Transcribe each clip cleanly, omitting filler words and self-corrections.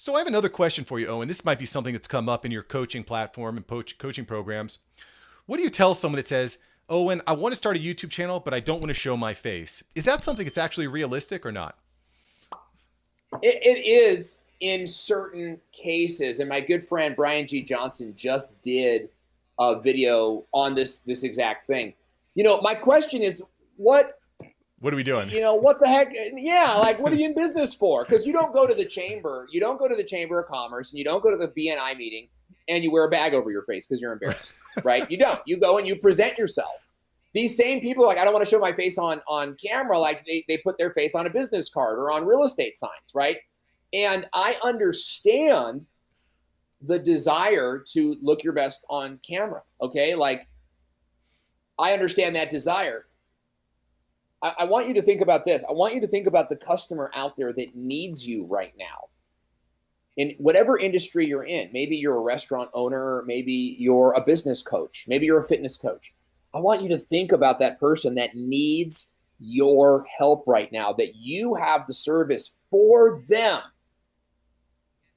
So I have another question for you, Owen. This might be something that's come up in your coaching platform and coaching programs. What do you tell someone that says, Owen, I want to start a YouTube channel, but I don't want to show my face? Is that something that's actually realistic or not? It is in certain cases. And my good friend Brian G. Johnson just did a video on this exact thing. My question is, What are we doing? what the heck? Yeah, like, what are you in business for? Because you don't go to the chamber of commerce, and you don't go to the BNI meeting and you wear a bag over your face because you're embarrassed, right? You don't. You go and you present yourself. These same people, like, I don't want to show my face on camera, like they put their face on a business card or on real estate signs, right? And I understand the desire to look your best on camera, okay? Like, I understand that desire. I want you to think about this. I want you to think about the customer out there that needs you right now. In whatever industry you're in, maybe you're a restaurant owner, maybe you're a business coach, maybe you're a fitness coach. I want you to think about that person that needs your help right now, that you have the service for them.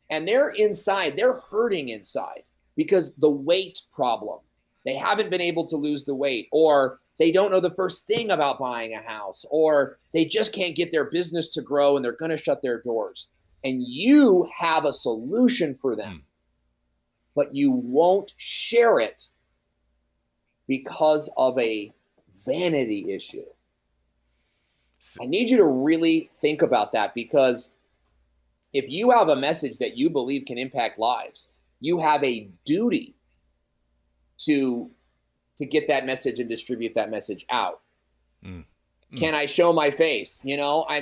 And they're inside, they're hurting inside because the weight problem. They haven't been able to lose the weight, or they don't know the first thing about buying a house, or they just can't get their business to grow and they're going to shut their doors. And you have a solution for them, but you won't share it because of a vanity issue. I need you to really think about that, because if you have a message that you believe can impact lives, you have a duty to get that message and distribute that message out. Can I show my face? I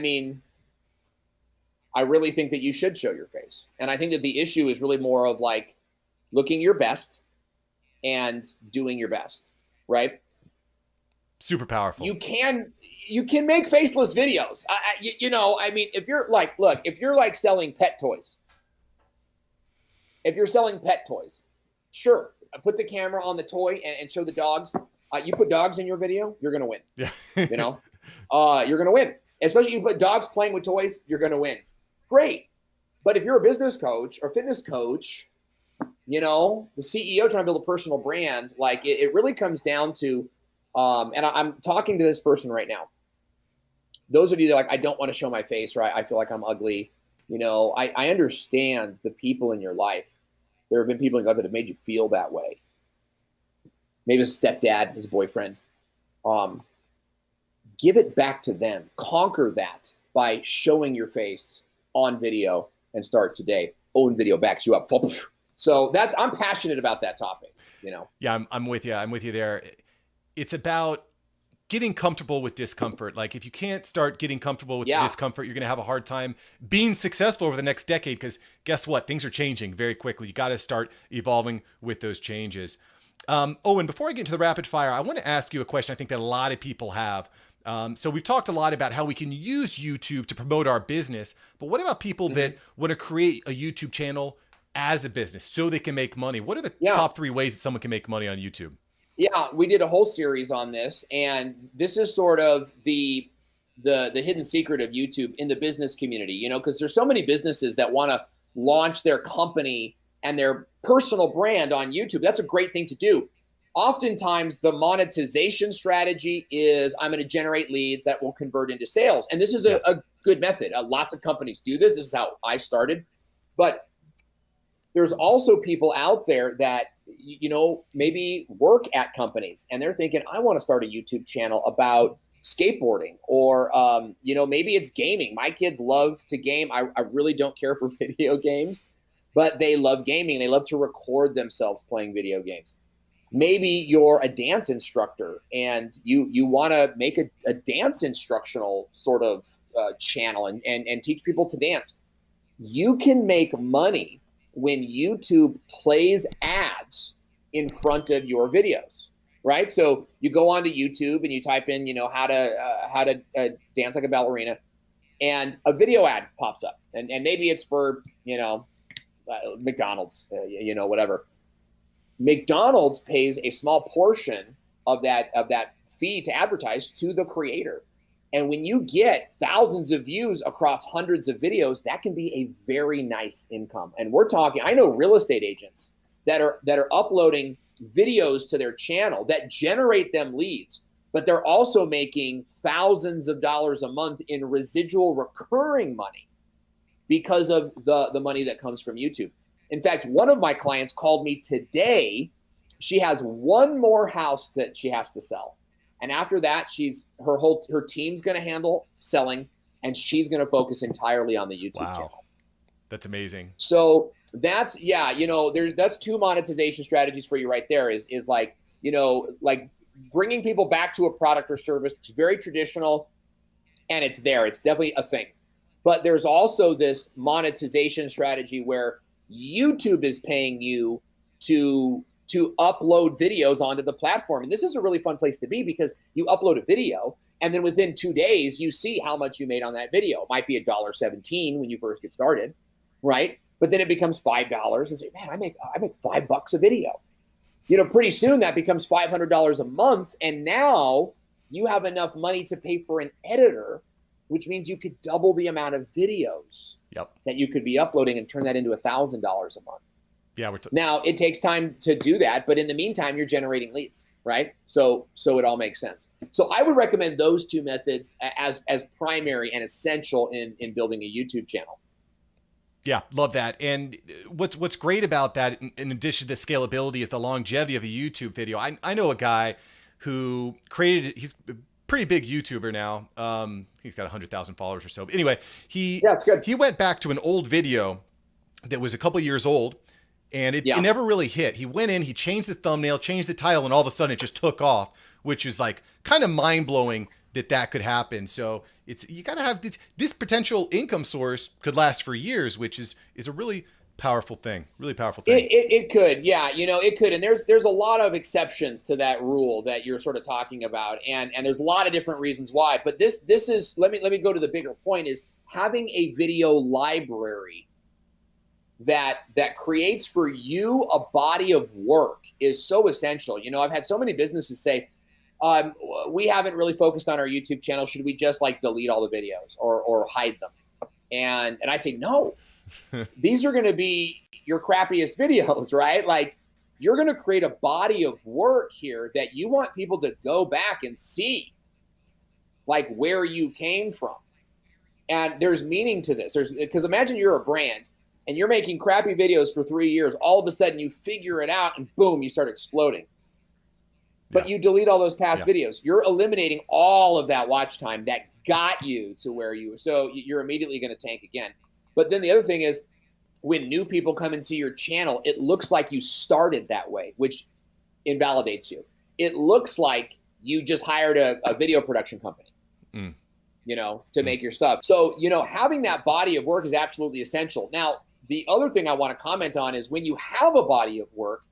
really think that you should show your face. And I think that the issue is really more of like looking your best and doing your best, right? Super powerful. You can make faceless videos. If you're like, look, if you're like selling pet toys, sure, put the camera on the toy and show the dogs. You put dogs in your video, you're going to win. Yeah. You're going to win. Especially if you put dogs playing with toys, you're going to win. Great. But if you're a business coach or fitness coach, the CEO trying to build a personal brand, like it really comes down to, and I'm talking to this person right now. Those of you that are like, I don't want to show my face, or I feel like I'm ugly. I understand the people in your life. There have been people in your life that have made you feel that way. Maybe his stepdad, his boyfriend. Give it back to them. Conquer that by showing your face on video, and start today. Owen Video backs you up. So I'm passionate about that topic. Yeah, I'm with you. I'm with you there. It's about getting comfortable with discomfort. Like, if you can't start getting comfortable with the discomfort, you're going to have a hard time being successful over the next decade, because guess what? Things are changing very quickly. You got to start evolving with those changes. Owen, before I get into the rapid fire, I want to ask you a question I think that a lot of people have. So we've talked a lot about how we can use YouTube to promote our business, but what about people that want to create a YouTube channel as a business so they can make money? What are the top 3 ways that someone can make money on YouTube? Yeah, we did a whole series on this, and this is sort of the hidden secret of YouTube in the business community, because there's so many businesses that want to launch their company and their personal brand on YouTube. That's a great thing to do. Oftentimes, the monetization strategy is, I'm going to generate leads that will convert into sales. And this is a good method. Lots of companies do this. This is how I started. But there's also people out there that, maybe work at companies, and they're thinking, I want to start a YouTube channel about skateboarding, or, maybe it's gaming. My kids love to game. I really don't care for video games, but they love gaming. They love to record themselves playing video games. Maybe you're a dance instructor and you want to make a dance instructional sort of channel and teach people to dance. You can make money when YouTube plays ads in front of your videos, right? So you go onto YouTube and you type in, how to dance like a ballerina, and a video ad pops up, and maybe it's for McDonald's, whatever. McDonald's pays a small portion of that fee to advertise to the creator. And when you get thousands of views across hundreds of videos, that can be a very nice income. And we're talking, I know real estate agents that are uploading videos to their channel that generate them leads, but they're also making thousands of dollars a month in residual recurring money because of the money that comes from YouTube. In fact, one of my clients called me today. She has one more house that she has to sell. And after that, her team's going to handle selling, and she's going to focus entirely on the YouTube channel. That's amazing. So that's, yeah, that's two monetization strategies for you right there is like, like bringing people back to a product or service, which is very traditional, and it's there. It's definitely a thing. But there's also this monetization strategy where YouTube is paying you to upload videos onto the platform. And this is a really fun place to be because you upload a video and then within 2 days, you see how much you made on that video. It might be $1.17 when you first get started, right? But then it becomes $5 and say, man, I make $5 a video. Pretty soon that becomes $500 a month. And now you have enough money to pay for an editor, which means you could double the amount of videos that you could be uploading and turn that into $1,000 a month. Yeah. Now it takes time to do that, but in the meantime, you're generating leads, right? So it all makes sense. So I would recommend those two methods as primary and essential in building a YouTube channel. Yeah, love that. And what's great about that, in addition to the scalability, is the longevity of a YouTube video. I know a guy who he's a pretty big YouTuber now. He's got 100,000 followers or so. But anyway, it's good. He went back to an old video that was a couple years old. And it never really hit. He went in, he changed the thumbnail, changed the title, and all of a sudden it just took off, which is like kind of mind-blowing that could happen. So you got to have this potential income source could last for years, which is a really powerful thing. Really powerful thing. It could, yeah, it could. And there's a lot of exceptions to that rule that you're sort of talking about, and there's a lot of different reasons why. But this is let me go to the bigger point: is having a video library that creates for you a body of work is so essential. I've had so many businesses say, we haven't really focused on our YouTube channel. Should we just like delete all the videos or hide them? And I say, no, these are going to be your crappiest videos, right? Like you're going to create a body of work here that you want people to go back and see like where you came from. And there's meaning to this. Because imagine you're a brand and you're making crappy videos for 3 years. All of a sudden you figure it out and boom, you start exploding. But you delete all those past videos. You're eliminating all of that watch time that got you to where you were. So you're immediately going to tank again. But then the other thing is when new people come and see your channel, it looks like you started that way, which invalidates you. It looks like you just hired a video production company. To make your stuff. So, having that body of work is absolutely essential. Now, the other thing I want to comment on is when you have a body of work,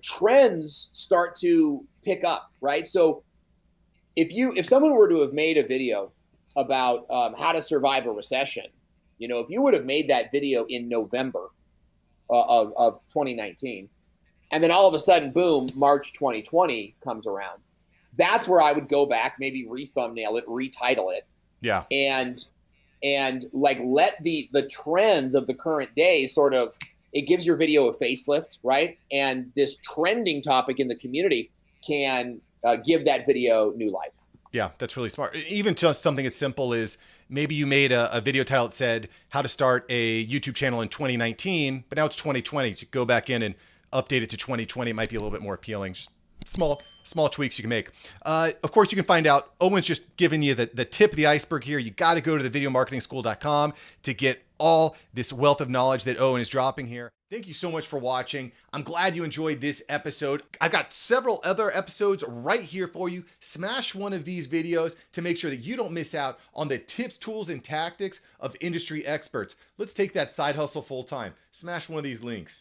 trends start to pick up, right? So if someone were to have made a video about how to survive a recession, if you would have made that video in November of 2019, and then all of a sudden, boom, March 2020 comes around, that's where I would go back, maybe re-thumbnail it, retitle it. Yeah. And like let the trends of the current day sort of, it gives your video a facelift, right? And this trending topic in the community can give that video new life. Yeah, that's really smart. Even just something as simple as maybe you made a video title that said how to start a YouTube channel in 2019, but now it's 2020. So you go back in and update it to 2020. It might be a little bit more appealing. Just small tweaks you can make. Of course, you can find out. Owen's just giving you the tip of the iceberg here. You got to go to thevideomarketingschool.com to get all this wealth of knowledge that Owen is dropping here. Thank you so much for watching. I'm glad you enjoyed this episode. I've got several other episodes right here for you. Smash one of these videos to make sure that you don't miss out on the tips, tools, and tactics of industry experts. Let's take that side hustle full time. Smash one of these links.